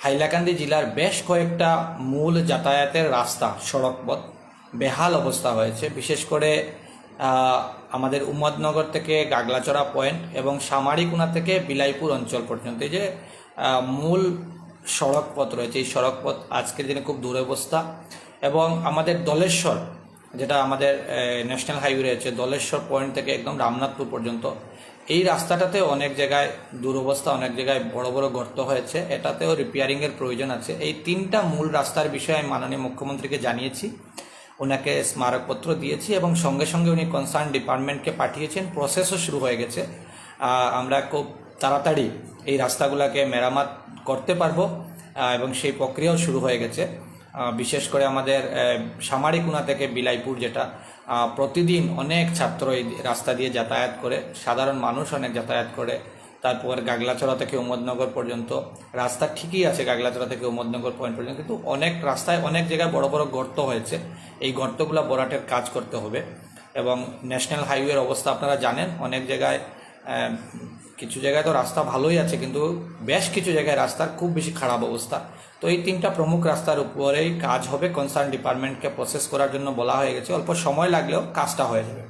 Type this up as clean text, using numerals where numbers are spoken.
হাইলাকান্দি জেলার বেশ কয়েকটা মূল যাতায়াতের রাস্তা সড়কপথ বেহাল অবস্থা হয়েছে। বিশেষ করে আমাদের উম্মদনগর থেকে গাগলাচড়া পয়েন্ট এবং সামারিকুনা থেকে বিলাইপুর অঞ্চল পর্যন্ত এই যে মূল সড়কপথ রয়েছে, এই সড়কপথ আজকের দিনে খুব দুরবস্থা। এবং আমাদের দলেশ্বর, যেটা আমাদের ন্যাশনাল হাইওয়ে রয়েছে, দলেশ্বর পয়েন্ট থেকে একদম রামনাথপুর পর্যন্ত এই রাস্তাটাতে অনেক জায়গায় দুরবস্থা, অনেক জায়গায় বড় বড় গর্ত হয়েছে, এটাতেও রিপেয়ারিংয়ের প্রয়োজন আছে। এই তিনটা মূল রাস্তার বিষয়ে আমি মাননীয় মুখ্যমন্ত্রীকে জানিয়েছি, ওনাকে স্মারকপত্র দিয়েছি এবং সঙ্গে সঙ্গে উনি কনসার্ন ডিপার্টমেন্টকে পাঠিয়েছেন। প্রসেসও শুরু হয়ে গেছে। আমরা খুব তাড়াতাড়ি এই রাস্তাগুলোকে মেরামত করতে পারবো এবং সেই প্রক্রিয়াও শুরু হয়ে গেছে। বিশেষ করে আমাদের সামারিকুনা থেকে বিলাইপুর, যেটা প্রতিদিন অনেক ছাত্র এই রাস্তা দিয়ে যাতায়াত করে, সাধারণ মানুষ অনেক যাতায়াত করে। তারপর গাগলাচড়া থেকে উম্মদনগর পর্যন্ত রাস্তা ঠিকই আছে, গাগলাচড়া থেকে উম্মদনগর পয়েন্ট পর্যন্ত, কিন্তু অনেক রাস্তায় অনেক জায়গায় বড় বড় গর্ত হয়েছে। এই গর্তগুলো ভরাটের কাজ করতে হবে। এবং ন্যাশনাল হাইওয়ের অবস্থা আপনারা জানেন, অনেক জায়গায় কিছু জায়গায় তো রাস্তা ভালোই আছে, কিন্তু বেশ কিছু জায়গায় রাস্তার খুব বেশি খারাপ অবস্থা। তো এই তিনটা প্রমুখ রাস্তার উপরেই কাজ হবে। কনসার্ন ডিপার্টমেন্টকে প্রসেস করার জন্য বলা হয়ে গেছে, অল্প সময় লাগলেও কাজটা হয়ে যাবে।